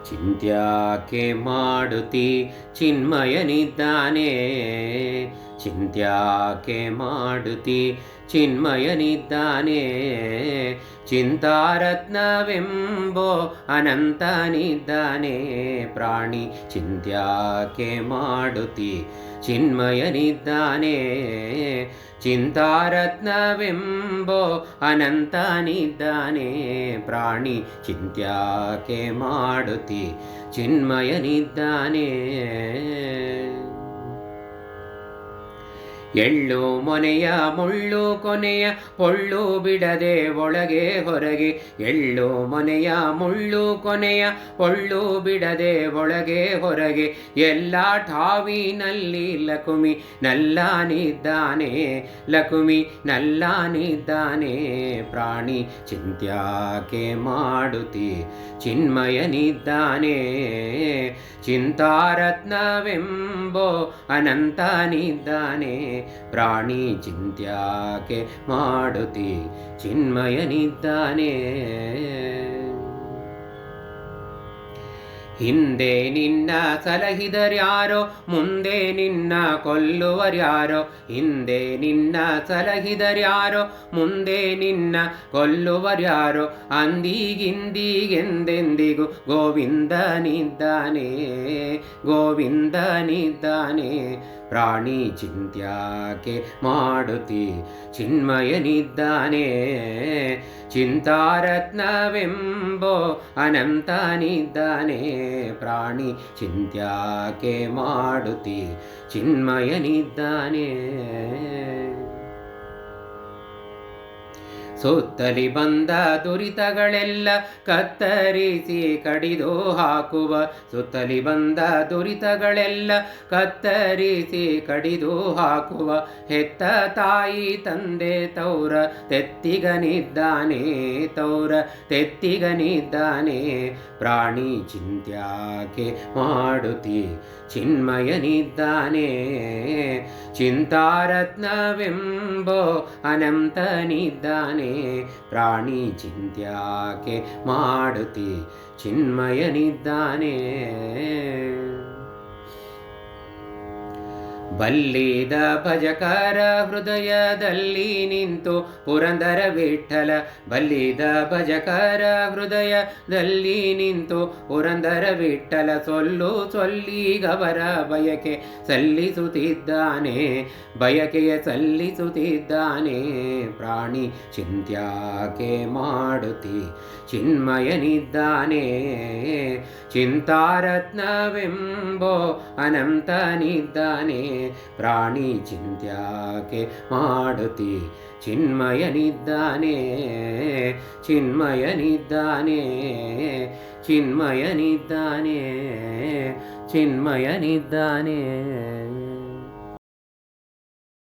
ಚಿಂತ್ಯಾಕೆ ಮಾಡುತ್ತಿ ಚಿನ್ಮಯನಿದ್ದಾನೆ, ಚಿಂತ್ಯಾಕೆ ಮಾಡುತ್ತಿ ಚಿನ್ಮಯನಿದ್ದಾನೆ. ಚಿಂತಾರತ್ನವೆಂಬೋ ಅನಂತನಿದ್ದಾನೆ, ಪ್ರಾಣಿ ಚಿಂತ್ಯಾಕೆ ಮಾಡುತ್ತಿ ಚಿನ್ಮಯನಿದ್ದಾನೆ. ಚಿಂತಾರತ್ನವೆಂಬೋ ಅನಂತನಿದ್ದಾನೆ, ಪ್ರಾಣಿ ಚಿಂತ್ಯಾಕೆ ಮಾಡುತ್ತಿ ಚಿನ್ಮಯನಿದ್ದಾನೆ. ಎಳ್ಳು ಮೊನೆಯ ಮುಳ್ಳು ಕೊನೆಯ ಪೊಳ್ಳು ಬಿಡದೆ ಒಳಗೆ ಹೊರಗೆ, ಎಳ್ಳು ಮೊನೆಯ ಮುಳ್ಳು ಕೊನೆಯ ಪೊಳ್ಳು ಬಿಡದೆ ಒಳಗೆ ಹೊರಗೆ, ಎಲ್ಲ ಠಾವಿನಲ್ಲಿ ಲಕುಮಿ ನಲ್ಲನಿದ್ದಾನೆ, ಲಕುಮಿ ನಲ್ಲನಿದ್ದಾನೆ. ಪ್ರಾಣಿ ಚಿಂತ್ಯಾಕೆ ಮಾಡುತ್ತಿ ಚಿನ್ಮಯನಿದ್ದಾನೆ. ಚಿಂತಾರತ್ನವೆಂಬೋ ಅನಂತನಿದ್ದಾನೆ, ಪ್ರಾಣಿ ಚಿಂತ್ಯಾಕೆ ಮಾಡುತ್ತಿ ಚಿನ್ಮಯನಿದ್ದಾನೆ. ಹಿಂದೆ ನಿನ್ನ ಸಲಹಿದರ್ಯಾರೋ, ಮುಂದೆ ನಿನ್ನ ಕೊಲ್ಲುವರ್ಯಾರೋ. ಹಿಂದೆ ನಿನ್ನ ಸಲಹಿದರ್ಯಾರೋ, ಮುಂದೆ ನಿನ್ನ ಕೊಲ್ಲುವರ್ಯಾರೋ. ಅಂದಿಗಿಂದಿಗೆಂದೆಂದಿಗೂ ಗೋವಿಂದನಿದ್ದಾನೆ, ಗೋವಿಂದನಿದ್ದಾನೆ. ಪ್ರಾಣಿ ಚಿಂತ್ಯಾಕೆ ಮಾಡುತ್ತಿ ಚಿನ್ಮಯನಿದ್ದಾನೆ. ಚಿಂತಾರತ್ನವೆಂಬೋ ಅನಂತನಿದ್ದಾನೆ, ಪ್ರಾಣಿ ಚಿಂತ್ಯಾಕೆ ಮಾಡುತ್ತಿ ಚಿನ್ಮಯನಿದ್ದಾನೆ. ಸುತ್ತಲಿ ಬಂದ ದುರಿತಗಳೆಲ್ಲ ಕತ್ತರಿಸಿ ಕಡಿದು ಹಾಕುವ, ಸುತ್ತಲಿ ಬಂದ ದುರಿತಗಳೆಲ್ಲ ಕತ್ತರಿಸಿ ಕಡಿದು ಹಾಕುವ. ಹೆತ್ತ ತಾಯಿ ತಂದೆ ತೌರ ತೆತ್ತಿಗನಿದ್ದಾನೆ, ತೌರ ತೆತ್ತಿಗನಿದ್ದಾನೆ. ಪ್ರಾಣಿ ಚಿಂತ್ಯಾಕೆ ಮಾಡುತ್ತಿ ಚಿನ್ಮಯನಿದ್ದಾನೆ. ಚಿಂತಾರತ್ನವೆಂಬೋ ಅನಂತನಿದ್ದಾನೆ, ಪ್ರಾಣಿ ಚಿಂತ್ಯಾಕೆ ಮಾಡುತ್ತಿ ಚಿನ್ಮಯನಿದ್ದಾನೆ. ಬಲ್ಲಿದ ಭಜಕರ ಹೃದಯದಲ್ಲಿ ನಿಂತು ಪುರಂದರ ವಿಠಲ, ಬಲ್ಲಿದ ಭಜಕರ ಹೃದಯದಲ್ಲಿ ನಿಂತು ಪುರಂದರ ವಿಠಲ. ಸೊಲ್ಲು ಸೊಲ್ಲಿಗವರ ಬಯಕೆ ಸಲ್ಲಿಸುತ್ತಿದ್ದಾನೆ, ಬಯಕೆಯ ಸಲ್ಲಿಸುತ್ತಿದ್ದಾನೆ. ಪ್ರಾಣಿ ಚಿಂತ್ಯಾಕೆ ಮಾಡುತ್ತಿ ಚಿನ್ಮಯನಿದ್ದಾನೆ. ಚಿಂತಾರತ್ನವೆಂಬೋ ಅನಂತನಿದ್ದಾನೆ, ಪ್ರಾಣಿ ಚಿಂತ್ಯಾಕೆ ಮಾಡುತ್ತಿ ಚಿನ್ಮಯನಿದ್ದಾನೆ, ಚಿನ್ಮಯನಿದ್ದಾನೆ, ಚಿನ್ಮಯನಿದ್ದಾನೆ, ಚಿನ್ಮಯನಿದ್ದಾನೆ.